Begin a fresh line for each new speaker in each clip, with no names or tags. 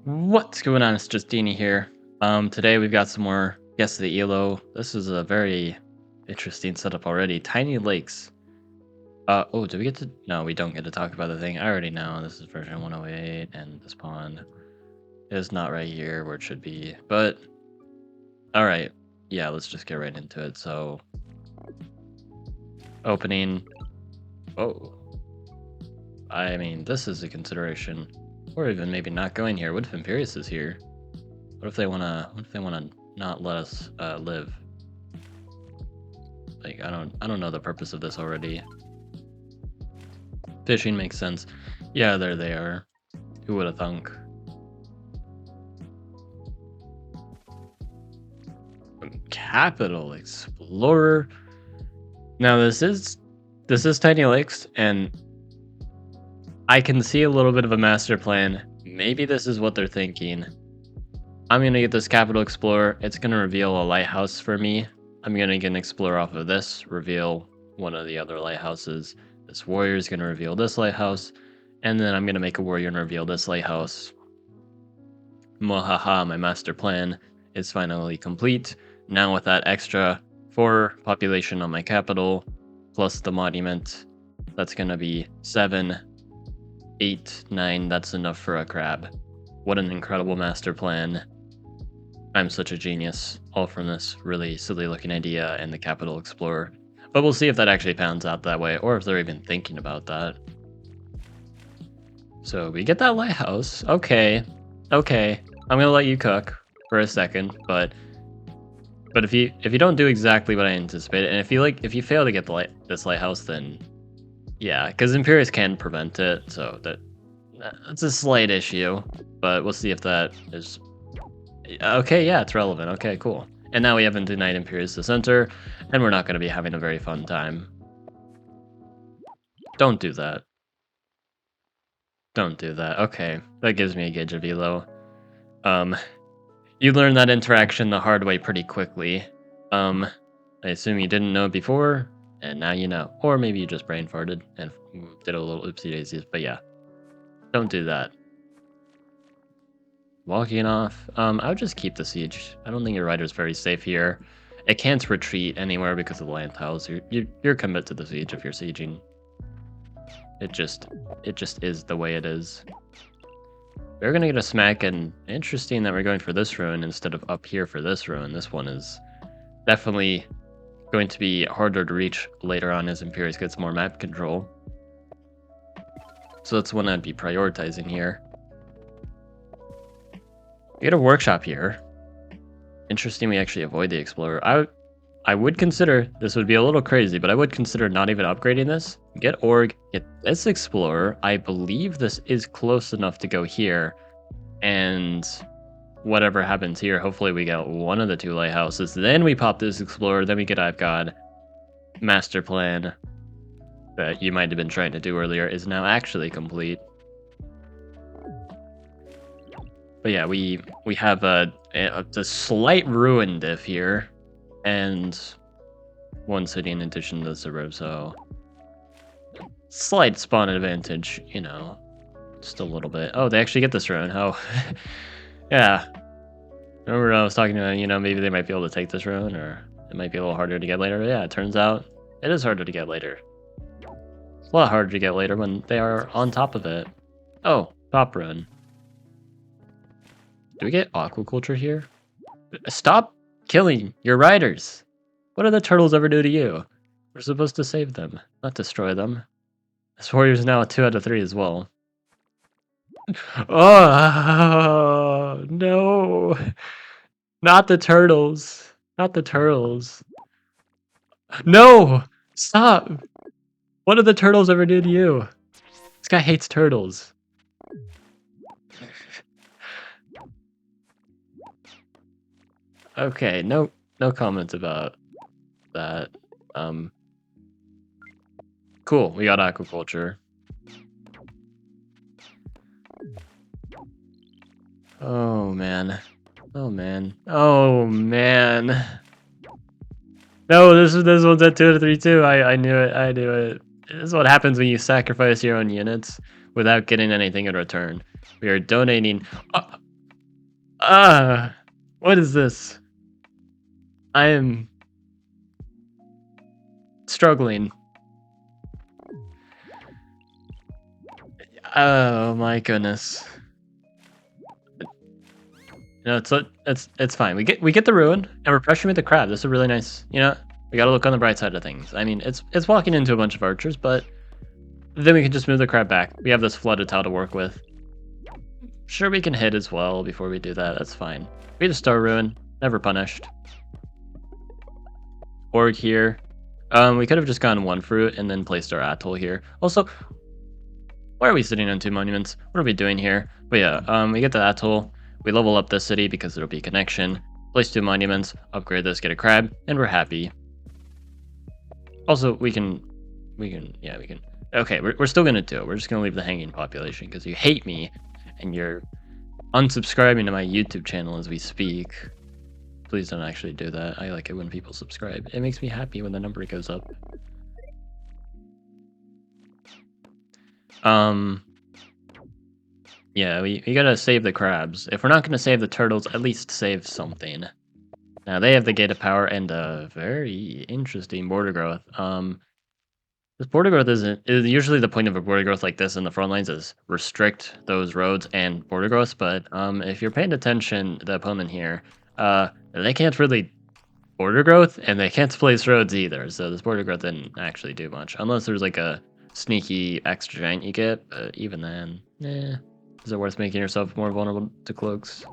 What's going on? It's Justeeni here. Today we've got some more Guess the ELO. This is a very interesting setup already. Tiny lakes. Oh, do we get to? No, we don't get to talk about the thing. I already know. This is version 108, and this pond is not right here where it should be. But, alright. Yeah, let's just get right into it. So, opening. Oh. I mean, this is a consideration. Or even maybe not going here. What if Imperius is here? What if they wanna not let us live? Like I don't know the purpose of this already. Fishing makes sense. Yeah, there they are. Who would have thunk? Capital Explorer. Now this is Tiny Lakes, and I can see a little bit of a master plan. Maybe this is what they're thinking. I'm gonna get this Capital Explorer. It's gonna reveal a lighthouse for me. I'm gonna get an Explorer off of this, reveal one of the other lighthouses. This warrior is gonna reveal this lighthouse, and then I'm gonna make a warrior and reveal this lighthouse. Mwahaha, my master plan is finally complete. Now with that extra 4 population on my capital, plus the monument, that's gonna be 7, 8, 9, that's enough for a crab. What an incredible master plan. I'm such a genius, all from this really silly looking idea and the Capital Explorer. But we'll see if that actually pans out that way, or if they're even thinking about that. So we get that lighthouse. Okay. I'm gonna let you cook for a second, but if you don't do exactly what I anticipated, and if you fail to get this lighthouse, then yeah, because Imperius can prevent it, so that's a slight issue. But we'll see if that is okay. Yeah, it's relevant. Okay, cool. And now we haven't denied Imperius the center, and we're not going to be having a very fun time. Don't do that. Don't do that. Okay, that gives me a gauge of elo. You learned that interaction the hard way pretty quickly. I assume you didn't know before, and now you know. Or maybe you just brain farted and did a little oopsie daisies, but yeah. Don't do that. Walking off. I would just keep the siege. I don't think your rider's very safe here. It can't retreat anywhere because of the land tiles. You're commit to the siege if you're sieging. It just is the way it is. We're gonna get a smack, and interesting that we're going for this ruin instead of up here for this ruin. This one is definitely going to be harder to reach later on as Imperius gets more map control. So that's one I'd be prioritizing here. We get a workshop here. Interesting we actually avoid the Explorer. I would consider, this would be a little crazy, but I would consider not even upgrading this. Get Org, get this Explorer. I believe this is close enough to go here. And whatever happens here, hopefully we get one of the 2 lighthouses. Then we pop this Explorer, then we get I've got master plan that you might have been trying to do earlier is now actually complete. But yeah, we have a slight ruin diff here, and 1 city in addition to Zero, so slight spawn advantage, you know, just a little bit. Oh, they actually get this ruin. Oh, yeah. Remember I was talking about, you know, maybe they might be able to take this ruin, or it might be a little harder to get later. But yeah, it turns out it is harder to get later. It's a lot harder to get later when they are on top of it. Oh, top run. Do we get aquaculture here? Stop killing your riders! What do the turtles ever do to you? We're supposed to save them, not destroy them. This warrior's now a 2 out of 3 as well. Oh, no. Not the turtles. Not the turtles. No! Stop! What did the turtles ever do to you? This guy hates turtles. Okay, no comments about that. Cool, we got aquaculture. Oh man. Oh man. Oh man. No, this one's at 2 out of 3 too. I knew it. I knew it. This is what happens when you sacrifice your own units without getting anything in return. We are donating. What is this? I am struggling. Oh my goodness. No, it's fine. We get the ruin, and we're pressuring with the crab. This is really nice. You know, we gotta look on the bright side of things. I mean, it's walking into a bunch of archers, but then we can just move the crab back. We have this flooded tile to work with. Sure, we can hit as well before we do that. That's fine. We had a star ruin, never punished. Org here. We could have just gotten one fruit and then placed our atoll here. Also, why are we sitting on 2 monuments? What are we doing here? But yeah, we get the atoll. We level up this city because it'll be a connection. Place 2 monuments, upgrade this, get a crab, and we're happy. Also, we can. Okay, we're still gonna do it. We're just gonna leave the hanging population because you hate me, and you're unsubscribing to my YouTube channel as we speak. Please don't actually do that. I like it when people subscribe. It makes me happy when the number goes up. Yeah, we gotta save the crabs. If we're not gonna save the turtles, at least save something. Now they have the gate of power and a very interesting border growth. This border growth is usually the point of a border growth like this in the front lines is restrict those roads and border growths, but if you're paying attention, the opponent here, they can't really border growth and they can't place roads either. So this border growth didn't actually do much, unless there's like a sneaky extra giant you get. But even then, is it worth making yourself more vulnerable to cloaks?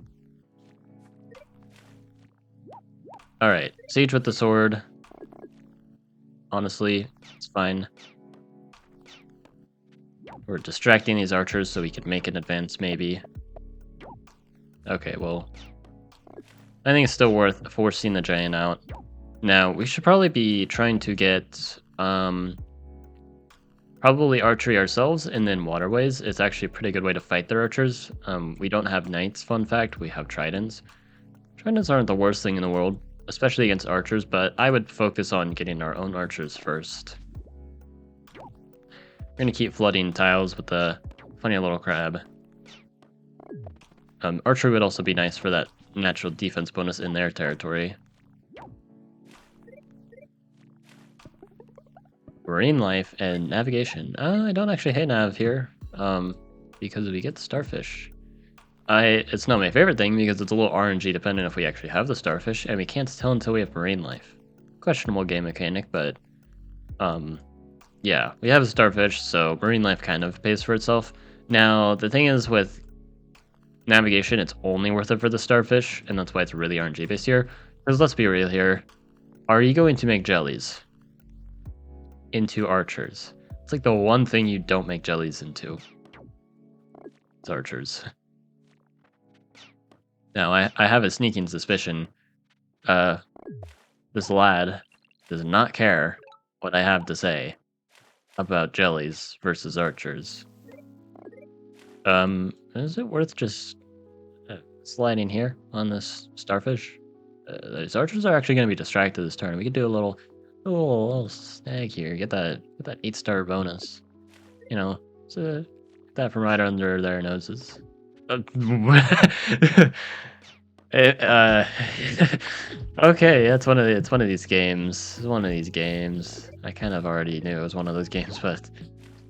All right, siege with the sword. Honestly, it's fine. We're distracting these archers so we could make an advance, maybe. Okay, well, I think it's still worth forcing the giant out. Now, we should probably be trying to get, probably archery ourselves, and then waterways. It's actually a pretty good way to fight their archers. We don't have knights, fun fact, we have tridents. Tridents aren't the worst thing in the world, especially against archers, but I would focus on getting our own archers first. We're gonna keep flooding tiles with the funny little crab. Archery would also be nice for that natural defense bonus in their territory. Marine life and navigation. I don't actually hate nav here, because we get the starfish. It's not my favorite thing because it's a little RNG dependent if we actually have the starfish, and we can't tell until we have marine life. Questionable game mechanic, but yeah, we have a starfish, so marine life kind of pays for itself. Now, the thing is with navigation, it's only worth it for the starfish, and that's why it's really RNG based here. Because let's be real here, are you going to make jellies into archers? It's like the one thing you don't make jellies into. It's archers. Now, I have a sneaking suspicion. This lad does not care what I have to say about jellies versus archers. Is it worth just sliding here on this starfish? These archers are actually going to be distracted this turn. We could do a little snag here. Get that 8-star bonus. You know, so get that from right under their noses. Okay, it's one of these games. It's one of these games. I kind of already knew it was one of those games, but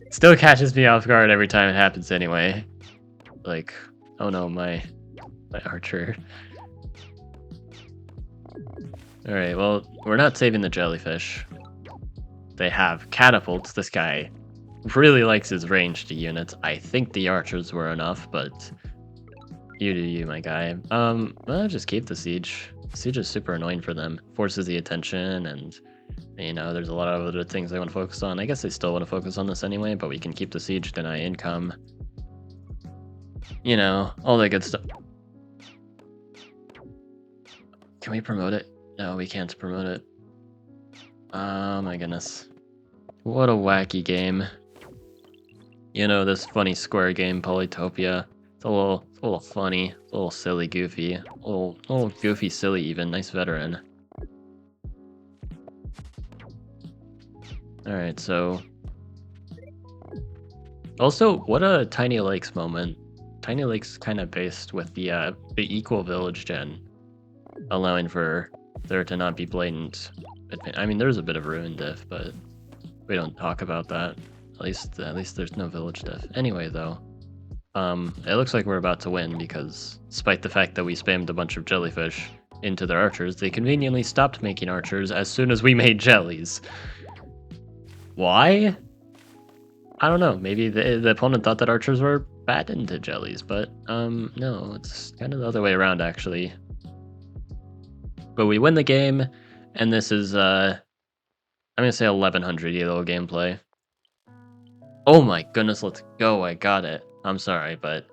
it still catches me off guard every time it happens anyway. Like, oh no, my archer. Alright, well, we're not saving the jellyfish. They have catapults. This guy really likes his ranged units. I think the archers were enough, but you do you, my guy. I'll just keep the siege. Siege is super annoying for them. Forces the attention, and you know, there's a lot of other things they want to focus on. I guess they still want to focus on this anyway, but we can keep the siege, deny income. You know, all that good stuff. Can we promote it? No, we can't promote it. Oh my goodness. What a wacky game. You know, this funny square game, Polytopia. It's a little funny, a little silly, goofy, a little goofy, silly even. Nice veteran. All right, so also, what a Tiny Lakes moment. Tiny Lake's kind of based with the equal village gen, allowing for there to not be blatant. I mean, there's a bit of ruin diff, but we don't talk about that. At least there's no village diff. Anyway, though, it looks like we're about to win because despite the fact that we spammed a bunch of jellyfish into their archers, they conveniently stopped making archers as soon as we made jellies. Why? I don't know. Maybe the opponent thought that archers were bad into jellies, but no, it's kind of the other way around actually. But we win the game, and this is I'm gonna say 1100 elo gameplay. Oh my goodness, let's go! I got it. I'm sorry, but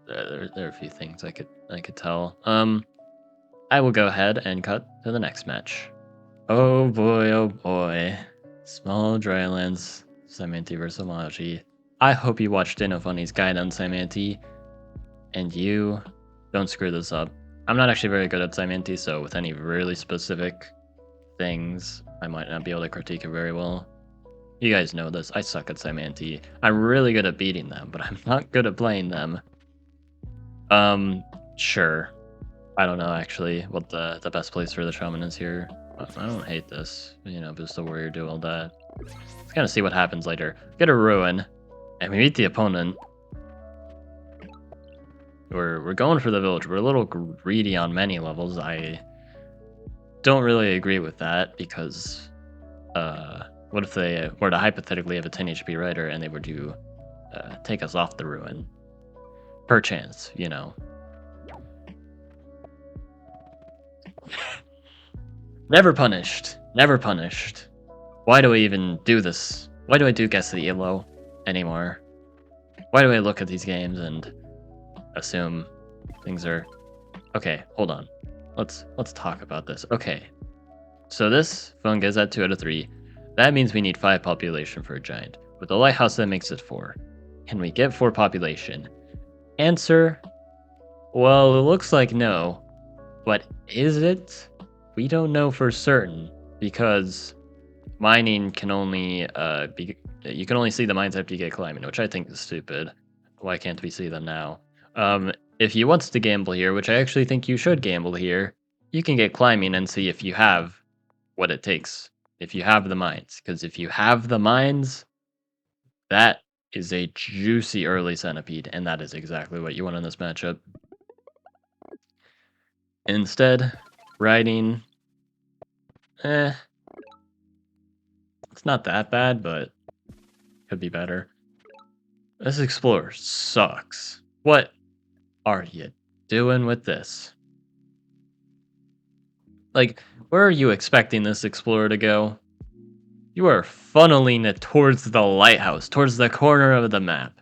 there are a few things I could tell. I will go ahead and cut to the next match. Oh boy. Small Drylands, Saimanti versus Amaji. I hope you watched Funny's guide on Saimanti, and you don't screw this up. I'm not actually very good at Saimanti, so with any really specific things, I might not be able to critique it very well. You guys know this, I suck at Saimanti. I'm really good at beating them, but I'm not good at playing them. Sure. I don't know actually what the best place for the shaman is here. I don't hate this, you know, boost the warrior, do all that. Let's kind of see what happens later. Get a ruin, and we meet the opponent. We're going for the village. We're a little greedy on many levels. I don't really agree with that because, what if they were to hypothetically have a 10 HP rider and they were to take us off the ruin? Perchance, you know. Never punished. Never punished. Why do I even do this? Why do I do Guess the Elo anymore? Why do I look at these games and assume things are... Okay, hold on. Let's talk about this. Okay. So this fungus is at 2 out of 3. That means we need 5 population for a giant. With the lighthouse, that makes it 4. Can we get 4 population? Answer, well, it looks like no. But is it? We don't know for certain because mining can only you can only see the mines after you get climbing, which I think is stupid. Why can't we see them now? If you want to gamble here, which I actually think you should gamble here, you can get climbing and see if you have what it takes. If you have the mines, because if you have the mines, that is a juicy early centipede, and that is exactly what you want in this matchup. Instead, riding, it's not that bad, but could be better. This explorer sucks. What are you doing with this? Like, where are you expecting this explorer to go? You are funneling it towards the lighthouse, towards the corner of the map.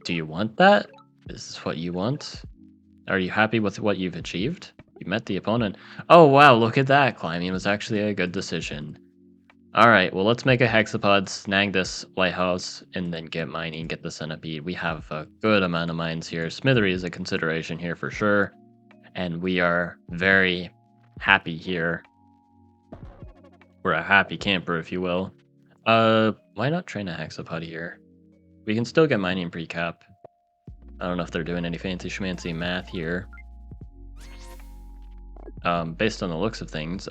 Do you want that? Is this what you want? Are you happy with what you've achieved? You met the opponent. Oh wow, look at that. Climbing was actually a good decision. Alright, well let's make a hexapod, snag this lighthouse, and then get mining, get the centipede. We have a good amount of mines here. Smithery is a consideration here for sure. And we are very happy here. We're a happy camper, if you will. Why not train a hexapod here? We can still get mining pre-cap. I don't know if they're doing any fancy schmancy math here. Based on the looks of things,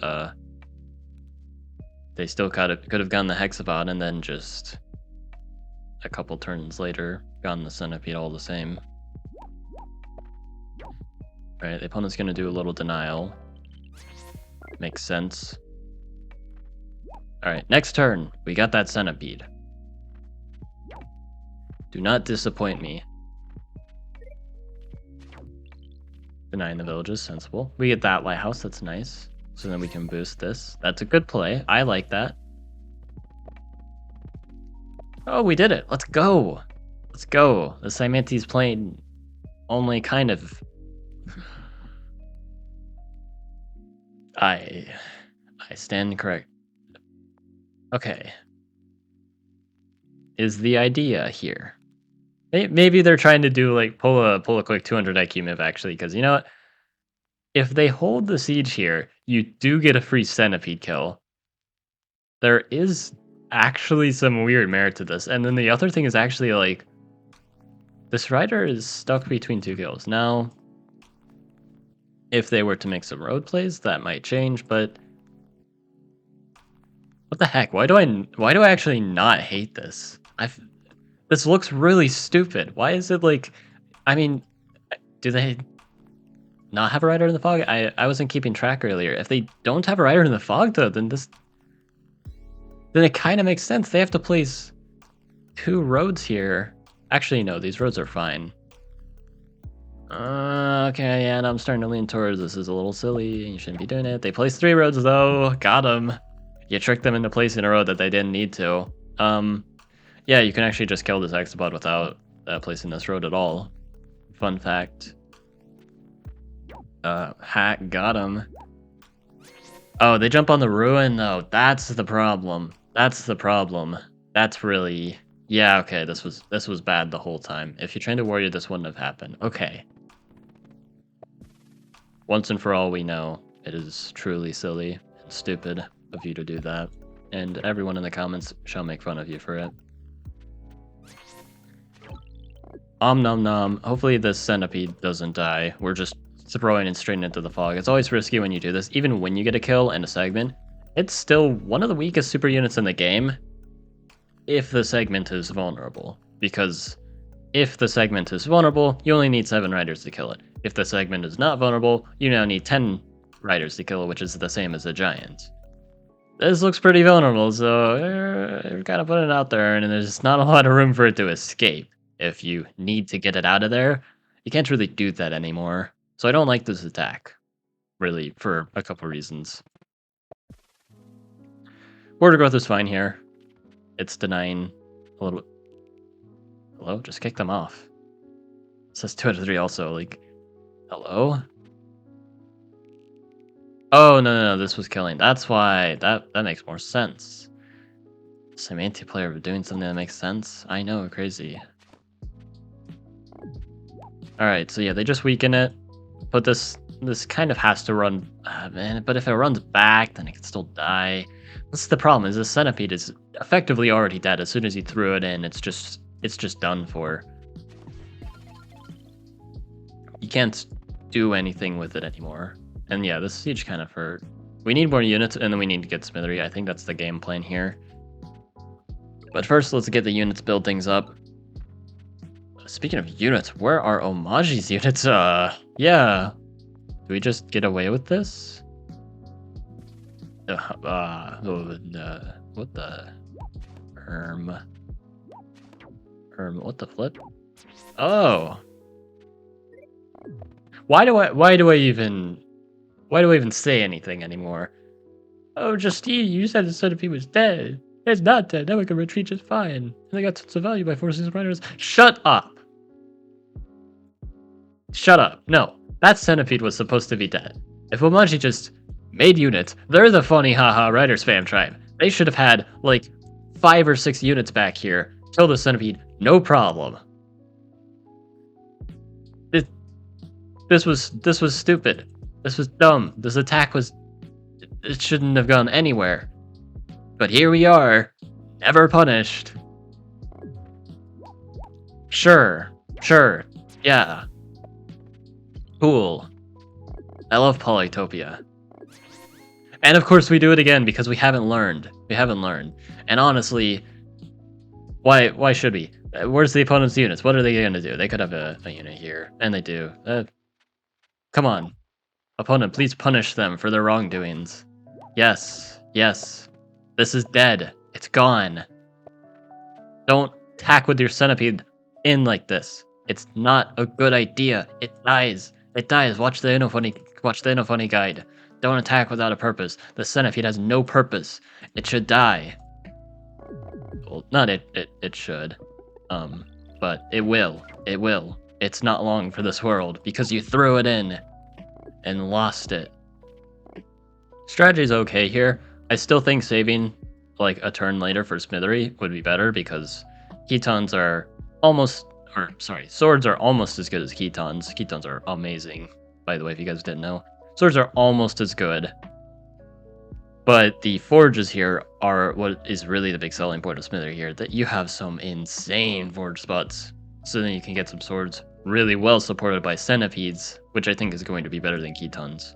they still could have gone the hexapod and then just a couple turns later gone the centipede all the same. Alright, the opponent's gonna do a little denial. Makes sense. Alright, next turn, we got that centipede. Do not disappoint me. Denying the village is sensible. We get that lighthouse, that's nice. So then we can boost this. That's a good play. I like that. Oh, we did it. Let's go. Let's go. The Saimanti's playing only kind of... I stand correct. Okay. Is the idea here? Maybe they're trying to do like pull a quick 200 IQ move actually, because you know what? If they hold the siege here, you do get a free centipede kill. There is actually some weird merit to this. And then the other thing is actually like This rider is stuck between 2 kills. Now, if they were to make some road plays, that might change, but what the heck? Why do I actually not hate this? This looks really stupid. Why is it like, I mean, do they not have a rider in the fog? I wasn't keeping track earlier. If they don't have a rider in the fog though, then it kind of makes sense. They have to place 2 roads here. Actually, no, these roads are fine. Okay, yeah, and I'm starting to lean towards this is a little silly. You shouldn't be doing it. They placed 3 roads though. Got them. You tricked them into placing a road that they didn't need to. Yeah, you can actually just kill this Exobot without placing this road at all. Fun fact. Hack got him. Oh, they jump on the ruin though. That's the problem. That's the problem. That's really... Yeah, okay, this was bad the whole time. If you trained a warrior, this wouldn't have happened. Okay. Once and for all, we know it is truly silly and stupid of you to do that. And everyone in the comments shall make fun of you for it. Nom nom. Hopefully this centipede doesn't die. We're just throwing it straight into the fog. It's always risky when you do this. Even when you get a kill in a segment, it's still one of the weakest super units in the game if the segment is vulnerable. Because if the segment is vulnerable, you only need 7 riders to kill it. If the segment is not vulnerable, you now need 10 riders to kill it, which is the same as a giant. This looks pretty vulnerable, so we're kind of putting it out there, and there's not a lot of room for it to escape. If you need to get it out of there, you can't really do that anymore. So I don't like this attack, really, for a couple reasons. Border growth is fine here. It's denying a little bit. Hello? Just kick them off. It says 2 out of 3 also, like, hello? Oh, no, this was killing. That's why, that makes more sense. Some anti-player doing something that makes sense? I know, crazy. Alright, so yeah, they just weaken it. But this kind of has to run, man, but if it runs back, then it can still die. That's the problem, is the centipede is effectively already dead. As soon as you threw it in, it's just done for. You can't do anything with it anymore. And yeah, this siege kind of hurt. We need more units, and then we need to get Smithery. I think that's the game plan here. But first, let's get the units, build things up. Speaking of units, where are Omaji's units? Yeah. Do we just get away with this? What the... what the flip? Oh. Why do I even say anything anymore? Oh, Justeeni, you said the centipede was dead. It's not dead. Now we can retreat just fine. And they got tons of value by forcing the riders. Shut up! Shut up. No, that centipede was supposed to be dead. If Omaji just made units, they're the funny haha rider spam tribe. They should have had, like, 5 or 6 units back here. Kill the centipede, no problem. This was stupid. This was dumb. This attack was... It shouldn't have gone anywhere. But here we are, never punished. Sure, yeah. Cool. I love Polytopia. And of course we do it again because we haven't learned. And honestly, why should we? Where's the opponent's units? What are they going to do? They could have a unit here, and they do. Come on. Opponent, please punish them for their wrongdoings. Yes. This is dead. It's gone. Don't attack with your centipede in like this. It's not a good idea. It dies. Watch the InnoFunny guide. Don't attack without a purpose. The centipede has no purpose. It should die. Well, not it should. But it will. It's not long for this world because you threw it in and lost it. Strategy's okay here. I still think saving like a turn later for Smithery would be better because Ketons are swords are almost as good as Ketons. Ketons are amazing, by the way, if you guys didn't know. Swords are almost as good. But the forges here are what is really the big selling point of Smithery here, that you have some insane forge spots. So then you can get some swords really well supported by centipedes, which I think is going to be better than Ketons.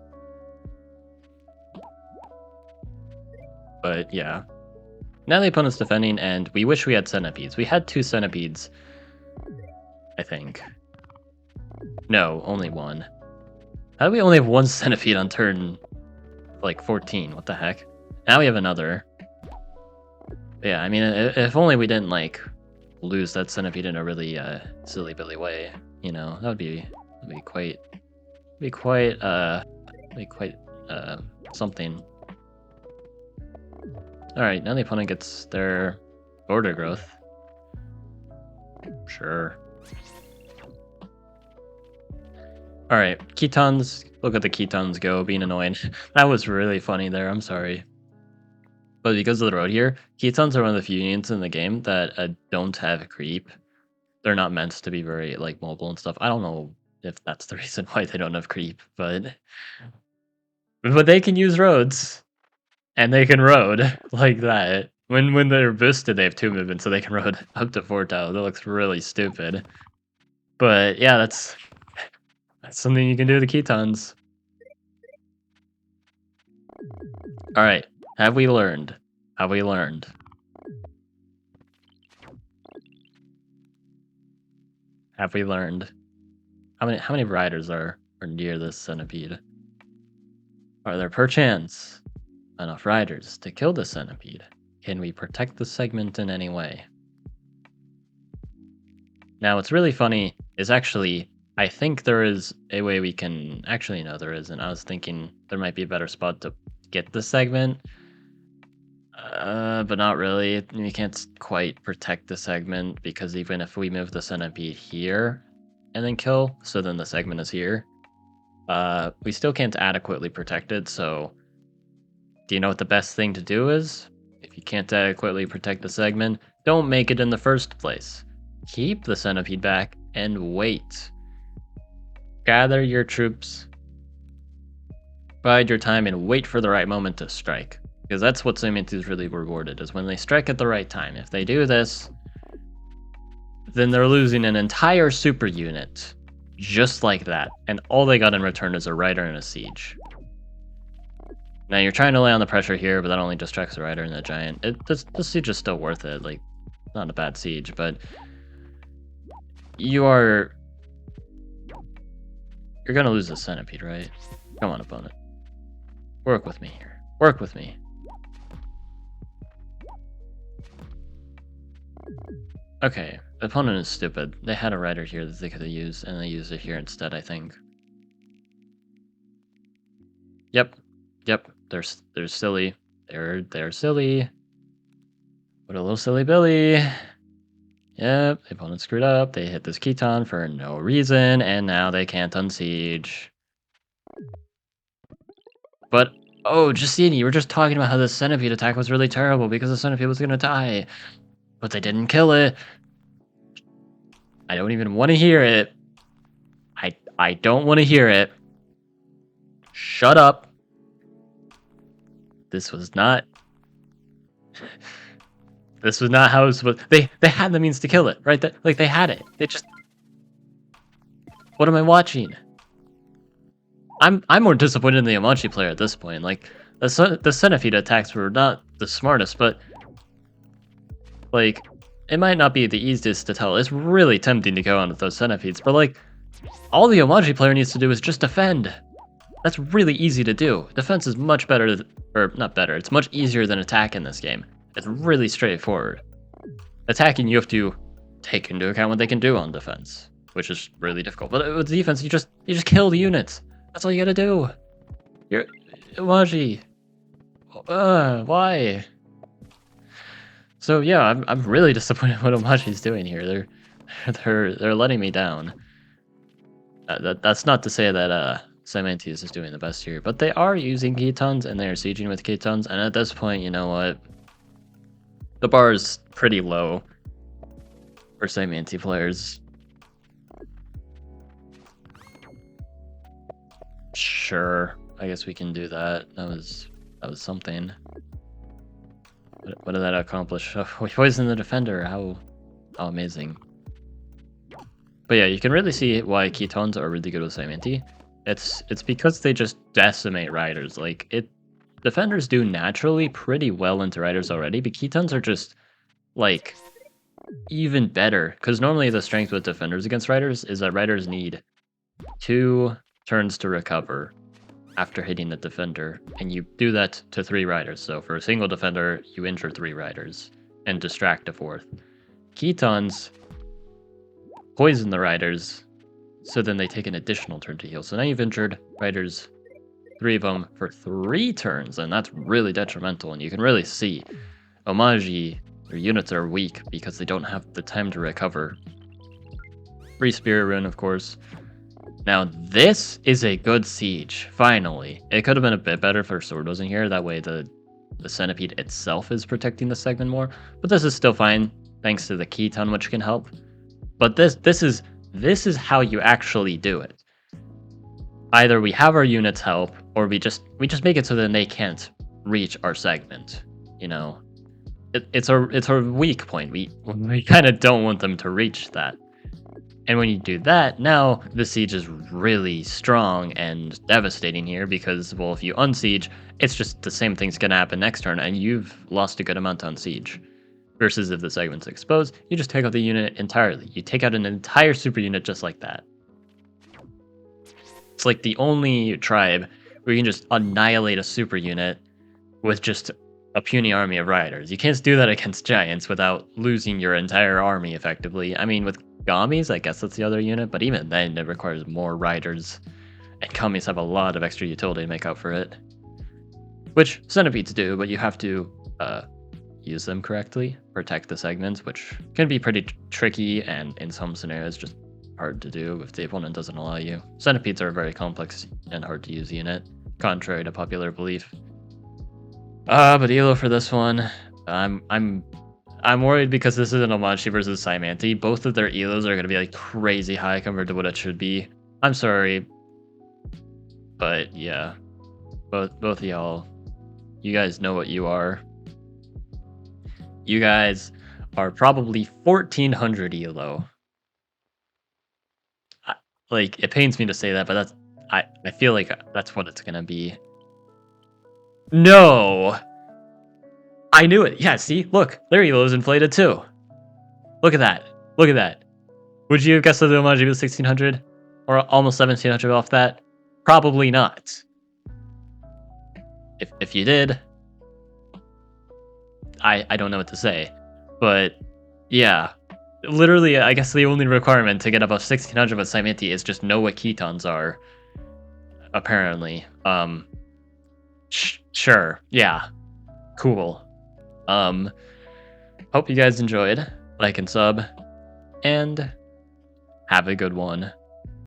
But yeah. Now the opponent's defending, and we wish we had centipedes. We had 2 centipedes, I think. No, only 1. How do we only have 1 centipede on turn, like, 14? What the heck? Now we have another. Yeah, I mean, if only we didn't, like, lose that centipede in a really silly billy way, you know, that'd be quite something. All right, now the opponent gets their border growth. Sure. All right, Ketons. Look at the Ketons go, being annoying. That was really funny there. I'm sorry. But because of the road here, Ketons are one of the few units in the game that don't have creep. They're not meant to be very like mobile and stuff. I don't know if that's the reason why they don't have creep, but they can use roads, and they can road like that. When they're boosted, they have 2 movements, so they can road up to 4 tiles. That looks really stupid. But yeah, that's something you can do with the Ketons. All right, have we learned? Have we learned? Have we learned? How many riders are near this centipede? Are there perchance enough riders to kill the centipede? Can we protect the segment in any way? Now, what's really funny is actually, I think there is a way we can... Actually, no, there isn't. I was thinking there might be a better spot to get the segment. But not really. We can't quite protect the segment, because even if we move the centipede here and then kill, so then the segment is here, we still can't adequately protect it. So do you know what the best thing to do is? If you can't adequately protect the segment, don't make it in the first place. Keep the centipede back and wait. Gather your troops, bide your time, and wait for the right moment to strike. Because that's what Segment is really rewarded, is when they strike at the right time. If they do this, then they're losing an entire super unit. Just like that. And all they got in return is a rider and a siege. Now you're trying to lay on the pressure here, but that only distracts the rider and the giant. The siege is still worth it. Like, not a bad siege, but you're gonna lose the centipede, right? Come on, opponent. Work with me here. Work with me. Okay, the opponent is stupid. They had a rider here that they could have used, and they used it here instead, I think. Yep. They're silly. They're silly. What a little silly Billy. Yep, the opponent screwed up. They hit this Keton for no reason, and now they can't unsiege. But, oh, Justeeni, you were just talking about how the centipede attack was really terrible because the centipede was gonna die. But they didn't kill it. I don't even want to hear it. I don't want to hear it. Shut up. This was not how it was supposed. They had the means to kill it, right? Like they had it. They just. What am I watching? I'm more disappointed in the Amachi player at this point. Like the centipede attacks were not the smartest, but like it might not be the easiest to tell. It's really tempting to go on with those centipedes, but like all the Amachi player needs to do is just defend. That's really easy to do. Defense is much better, or not better. It's much easier than attack in this game. It's really straightforward. Attacking, you have to take into account what they can do on defense, which is really difficult. But with defense, you just kill the units. That's all you gotta do. You're Amachi. Why? So yeah, I'm really disappointed what Amachi's doing here. They're letting me down. That's not to say that Semantius is doing the best here, but they are using Ketons and they are sieging with Ketons, and at this point, you know what? The bar is pretty low for Semanti players. Sure, I guess we can do that. That was something. What did that accomplish? Oh, we poisoned the defender. How amazing. But yeah, you can really see why Ketons are really good with Cyanmanti. It's because they just decimate riders. Like defenders do naturally pretty well into riders already, but Ketons are just like even better. Because normally the strength with defenders against riders is that riders need 2 turns to recover after hitting the defender, and you do that to 3 riders. So for a single defender, you injure 3 riders and distract a 4th. Ketons poison the riders, so then they take an additional turn to heal. So now you've injured riders, 3 of them, for 3 turns, and that's really detrimental. And you can really see Omagi, their units are weak because they don't have the time to recover. Free Spirit Rune, of course. Now, this is a good siege, finally. It could have been a bit better if our sword wasn't here. That way the centipede itself is protecting the segment more. But this is still fine, thanks to the Keton, which can help. But this is how you actually do it. Either we have our units help, or we just make it so that they can't reach our segment. You know, it's our weak point. We kind of don't want them to reach that. And when you do that, now the siege is really strong and devastating here because, well, if you unsiege, it's just the same thing's gonna happen next turn, and you've lost a good amount on siege. Versus if the segment's exposed, you just take out the unit entirely. You take out an entire super unit just like that. It's like the only tribe where you can just annihilate a super unit with just a puny army of riders. You can't do that against giants without losing your entire army effectively. I mean, with Gummies, I guess that's the other unit, but even then it requires more riders. And Gummies have a lot of extra utility to make up for it. Which centipedes do, but you have to use them correctly, protect the segments, which can be pretty tricky and in some scenarios just hard to do if the opponent doesn't allow you. Centipedes are a very complex and hard to use unit, contrary to popular belief. But Elo for this one, I'm worried because this is an Omachi versus Cyanmanti. Both of their Elos are going to be like crazy high compared to what it should be. I'm sorry, but yeah, both of y'all, you guys know what you are. You guys are probably 1400 Elo. Like, it pains me to say that, but I feel like that's what it's gonna be. No! I knew it. Yeah, see? Look, their Elo is inflated too. Look at that. Look at that. Would you have guessed that the Omaji was 1600? Or almost 1700 off that? Probably not. If you did, I don't know what to say. But yeah, literally, I guess the only requirement to get above 1600 with Cyanmanti is just know what Ketons are. Apparently. Sure. Yeah. Cool. Hope you guys enjoyed. Like and sub. And have a good one.